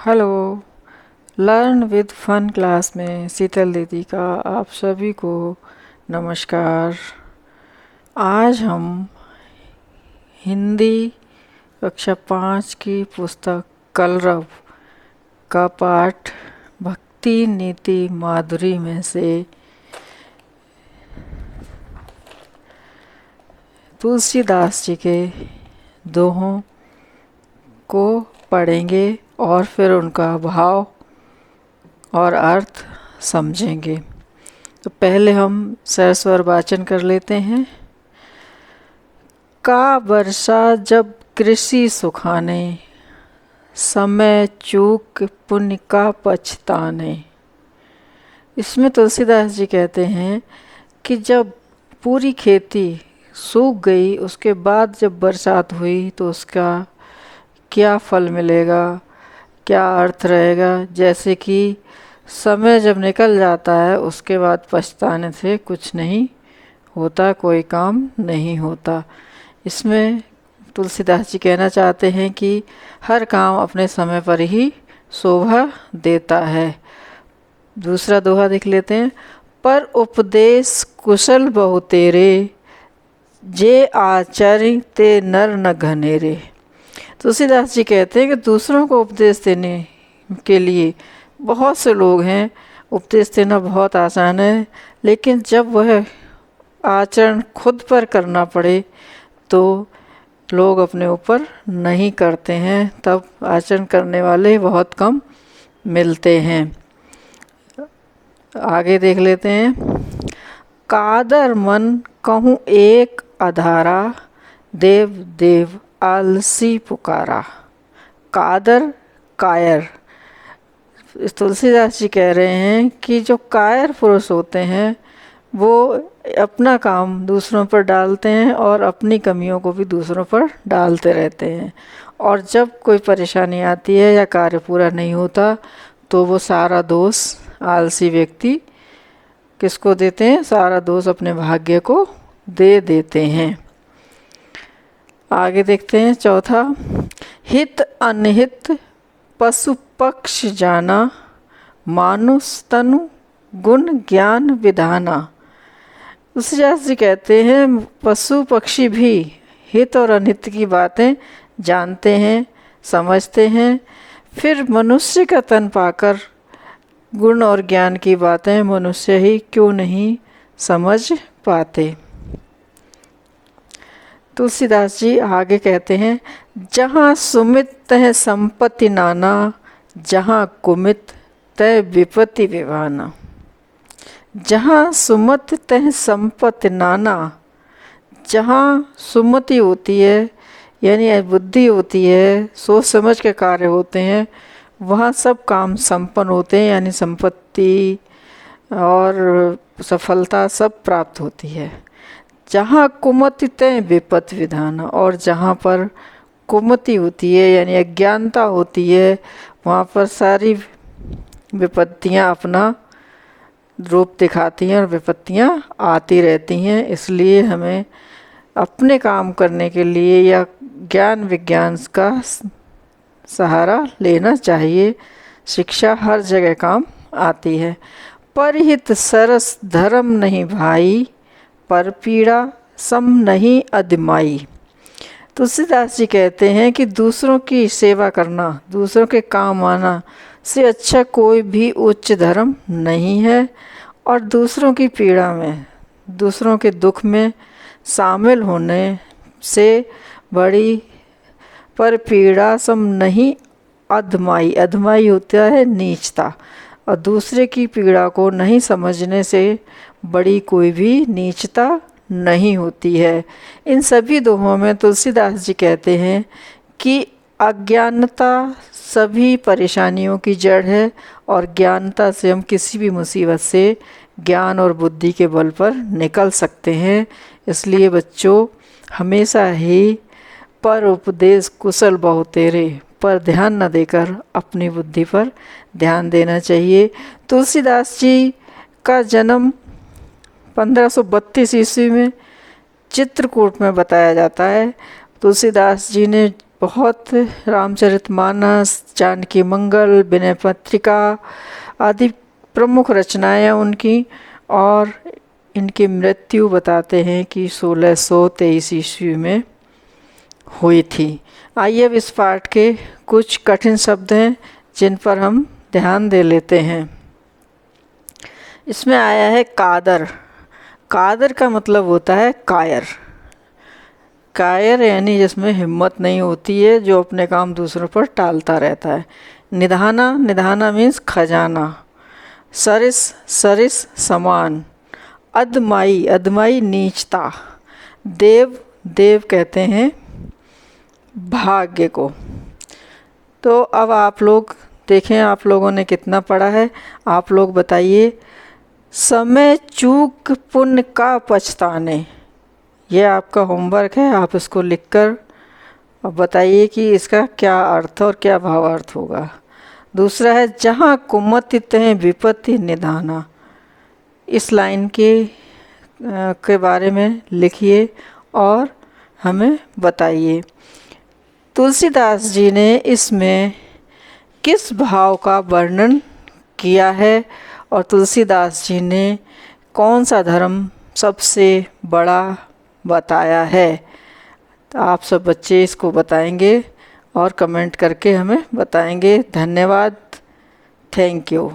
Hello. Learn with fun class में शीतल दीदी का आप सभी को नमस्कार। आज हम हिंदी कक्षा 5 की पुस्तक कलरव का पाठ भक्ति नीति माधुरी में से तुलसीदास जी के दोहों को पढ़ेंगे और फिर उनका भाव और अर्थ समझेंगे। तो पहले हम सरस्वर वाचन कर लेते हैं। का वर्षा जब कृषि सुखाने, समय चूक पुण्य का पछताने। इसमें तुलसीदास जी कहते हैं कि जब पूरी खेती सूख गई, उसके बाद जब बरसात हुई तो उसका क्या फल मिलेगा, क्या अर्थ रहेगा। जैसे कि समय जब निकल जाता है उसके बाद पछताने से कुछ नहीं होता, कोई काम नहीं होता। इसमें तुलसीदास जी कहना चाहते हैं कि हर काम अपने समय पर ही शोभा देता है। दूसरा दोहा देख लेते हैं। पर उपदेश कुशल बहु तेरे, जे आचरि ते नर न घनेरे। तुलसीदास जी कहते हैं कि दूसरों को उपदेश देने के लिए बहुत से लोग हैं, उपदेश देना बहुत आसान है, लेकिन जब वह आचरण खुद पर करना पड़े तो लोग अपने ऊपर नहीं करते हैं, तब आचरण करने वाले बहुत कम मिलते हैं। आगे देख लेते हैं। कादर मन कहूँ एक अधारा, देव देव आलसी पुकारा। कादर कायर। तुलसीदास जी कह रहे हैं कि जो कायर पुरुष होते हैं वो अपना काम दूसरों पर डालते हैं और अपनी कमियों को भी दूसरों पर डालते रहते हैं, और जब कोई परेशानी आती है या कार्य पूरा नहीं होता तो वो सारा दोष आलसी व्यक्ति किसको देते हैं? सारा दोष अपने भाग्य को दे देते हैं। आगे देखते हैं चौथा। हित अनहित पशु पक्ष जाना, मानुष तनु गुण ज्ञान विधाना। तुलसीदास जी कहते हैं पशु पक्षी भी हित और अनहित की बातें जानते हैं, समझते हैं, फिर मनुष्य का तन पाकर गुण और ज्ञान की बातें मनुष्य ही क्यों नहीं समझ पाते। तुलसीदास जी आगे कहते हैं। जहाँ सुमित तह संपत्ति नाना, जहाँ कुमित तह विपत्ति विवाना। जहाँ सुमति तह संपत्ति नाना, जहाँ सुमति होती है यानी बुद्धि होती है, सोच समझ के कार्य होते हैं, वहाँ सब काम संपन्न होते हैं, यानी संपत्ति और सफलता सब प्राप्त होती है। जहाँ कुमति तय विपत्ति विधान, और जहाँ पर कुमति होती है यानी अज्ञानता होती है, वहाँ पर सारी विपत्तियाँ अपना रूप दिखाती हैं और विपत्तियाँ आती रहती हैं। इसलिए हमें अपने काम करने के लिए या ज्ञान विज्ञान का सहारा लेना चाहिए। शिक्षा हर जगह काम आती है। परहित सरस धर्म नहीं भाई, पर पीड़ा सम नहीं अदमाई। तुलसीदास जी कहते हैं कि दूसरों की सेवा करना, दूसरों के काम आना से अच्छा कोई भी उच्च धर्म नहीं है, और दूसरों की पीड़ा में, दूसरों के दुख में शामिल होने से बड़ी पर पीड़ा सम नहीं अधमाई। अधमाई होता है नीचता, और दूसरे की पीड़ा को नहीं समझने से बड़ी कोई भी नीचता नहीं होती है। इन सभी दोहों में तुलसीदास जी कहते हैं कि अज्ञानता सभी परेशानियों की जड़ है, और ज्ञानता से हम किसी भी मुसीबत से ज्ञान और बुद्धि के बल पर निकल सकते हैं। इसलिए बच्चों हमेशा ही पर उपदेश कुशल बहु तेरे पर ध्यान न देकर अपनी बुद्धि पर ध्यान देना चाहिए। तुलसीदास जी का जन्म 1532 ईस्वी में चित्रकूट में बताया जाता है। तुलसीदास जी ने बहुत रामचरितमानस, जानकी मंगल, विनय पत्रिका आदि प्रमुख रचनाएं हैं उनकी, और इनकी मृत्यु बताते हैं कि 1623 ईस्वी में हुई थी। आइए अब इस पाठ के कुछ कठिन शब्द हैं जिन पर हम ध्यान दे लेते हैं। इसमें आया है कादर। कादर का मतलब होता है कायर। कायर यानी जिसमें हिम्मत नहीं होती है, जो अपने काम दूसरों पर टालता रहता है। निधाना, निधाना मीन्स खजाना। सरिस, सरिस समान। अधमाई, अधमाई नीचता। देव, देव कहते हैं भाग्य को। तो अब आप लोग देखें, आप लोगों ने कितना पढ़ा है, आप लोग बताइए। समय चूक पुण्य का पछताने, ये आपका होमवर्क है, आप इसको लिखकर अब बताइए कि इसका क्या अर्थ और क्या भावार्थ होगा। दूसरा है जहाँ कुमति तह विपत्ति निधाना। इस लाइन के बारे में लिखिए और हमें बताइए। तुलसीदास जी ने इसमें किस भाव का वर्णन किया है और तुलसीदास जी ने कौन सा धर्म सबसे बड़ा बताया है। तो आप सब बच्चे इसको बताएंगे और कमेंट करके हमें बताएंगे। धन्यवाद। Thank you.